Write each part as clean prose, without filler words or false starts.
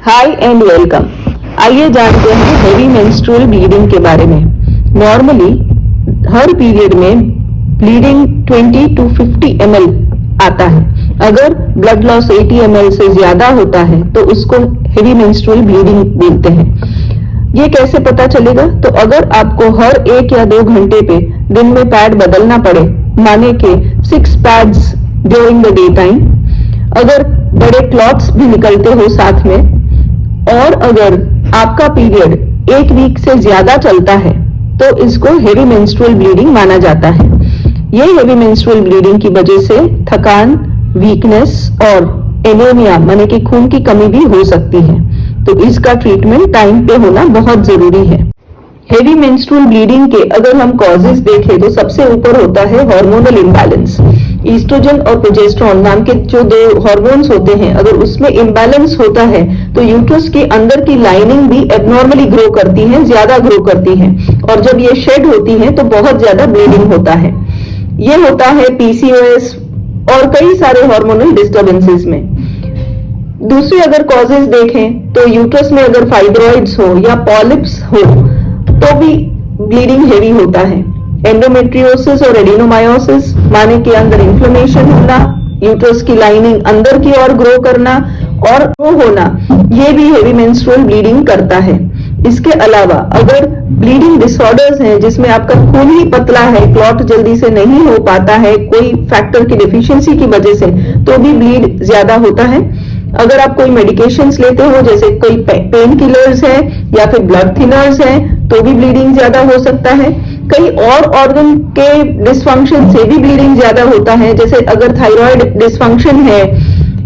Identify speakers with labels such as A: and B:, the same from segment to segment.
A: Hi and welcome. आइए जानते हैं हेवी मेंस्ट्रुअल ब्लीडिंग के बारे में। नॉर्मली हर पीरियड में ब्लीडिंग 20 to 50 ml आता है। अगर ब्लड लॉस 80 ml से ज्यादा होता है तो उसको हेवी मेंस्ट्रुअल ब्लीडिंग बोलते हैं। ये कैसे पता चलेगा? तो अगर आपको हर 1 या 2 घंटे पे दिन में पैड बदलना पड़े, माने के 6 pads during the day time, अगर बड़े क्लॉट्स भी निकलते हो साथ में, और अगर आपका पीरियड 1 वीक से ज्यादा चलता है तो इसको हेवी मेंस्ट्रुअल ब्लीडिंग माना जाता है। ये हेवी मेंस्ट्रुअल ब्लीडिंग की वजह से थकान, वीकनेस और एनीमिया माने कि खून की कमी भी हो सकती है, तो इसका ट्रीटमेंट टाइम पे होना बहुत जरूरी है। हेवी मेंस्ट्रुअल ब्लीडिंग के अगर हम कॉजेस देखें तो सबसे ऊपर होता है हार्मोनल इम्बैलेंस। ईस्ट्रोजन और प्रोजेस्टेरोन नाम के जो 2 हार्मोन्स होते हैं, अगर उसमें इम्बैलेंस होता है तो यूट्रस के अंदर की लाइनिंग भी एबनॉर्मली ग्रो करती है, ज्यादा ग्रो करती है, और जब ये शेड होती है तो बहुत ज्यादा ब्लीडिंग होता है। ये होता है पीसीओएस और कई सारे हार्मोनल डिस्टर्बेंसेस में। दूसरे अगर कॉजेस देखें तो यूट्रस में अगर फाइब्रॉइड्स हो या पॉलिप्स हो तो भी ब्लीडिंग हेवी होता है। एंडोमेट्रियोसिस और एडिनोमायोसिस माने के अंदर इन्फ्लेमेशन होना, यूट्रस की लाइनिंग अंदर की ओर ग्रो करना और ग्रो होना, ये भी हेवी मेंस्ट्रुअल ब्लीडिंग करता है। इसके अलावा अगर ब्लीडिंग डिसऑर्डर्स हैं जिसमें आपका खून ही पतला है, क्लॉट जल्दी से नहीं हो पाता है कोई फैक्टर की डेफिशिएंसी की वजह से, तो भी ब्लीड ज्यादा होता है। अगर आप कोई मेडिकेशंस लेते हो जैसे कोई पेन किलर्स है या फिर ब्लड थिनर्स है तो भी ब्लीडिंग ज्यादा हो सकता है। कई और ऑर्गन के डिसफंक्शन से भी ब्लीडिंग ज्यादा होता है, जैसे अगर थायराइड डिसफंक्शन है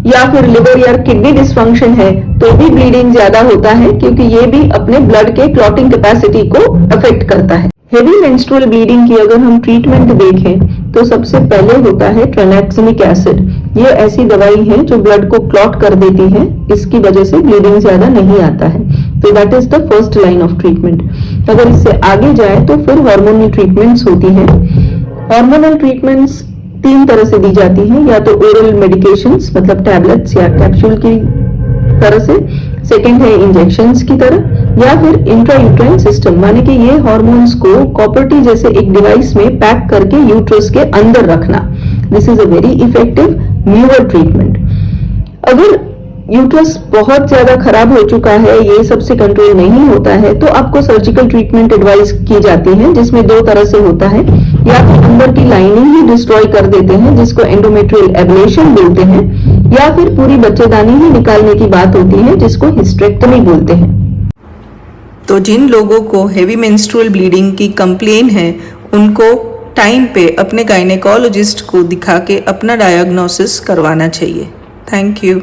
A: या फिर लिवर या किडनी डिसफंक्शन है तो भी ब्लीडिंग ज्यादा होता है, क्योंकि ये भी अपने ब्लड के क्लॉटिंग कैपेसिटी को अफेक्ट करता है। हेवी मेंस्ट्रुअल ब्लीडिंग की अगर हम ट्रीटमेंट देखें तो सबसे पहले होता है ट्रांएक्सिमिक एसिड। ये ऐसी दवाई है जो ब्लड को क्लॉट कर देती है, इसकी वजह से ब्लीडिंग ज्यादा नहीं आता है, तो that is the first line of treatment. अगर इससे आगे जाए तो फिर हार्मोनल ट्रीटमेंट्स होती हैं। हार्मोनल ट्रीटमेंट्स 3 तरह से दी जाती हैं, या तो ओरल मेडिकेशंस मतलब टैबलेट्स या कैप्सूल की तरह से, सेकेंड है इंजेक्शंस की तरह, या फिर इंट्रायूट्राइन सिस्टम माने कि ये हार्मोन्स को कॉपर टी जैसे एक डिवाइस में पैक करके यूट्रस के अंदर रखना। This is a very effective newer treatment. अगर यूट्रस बहुत ज्यादा खराब हो चुका है, ये सबसे कंट्रोल नहीं होता है, तो आपको सर्जिकल ट्रीटमेंट एडवाइस की जाती है, जिसमें 2 तरह से होता है। या तो अंदर की लाइनिंग ही डिस्ट्रॉय कर देते हैं जिसको एंडोमेट्रियल एब्लेशन बोलते हैं, या फिर पूरी बच्चेदानी ही निकालने की बात होती है जिसको हिस्टेरेक्टमी बोलते हैं।
B: तो जिन लोगों को हेवी मेंस्ट्रुअल ब्लीडिंग की कंप्लेन है उनको टाइम पे अपने गायनेकोलॉजिस्ट को दिखा के अपना डायग्नोसिस करवाना चाहिए। Thank you.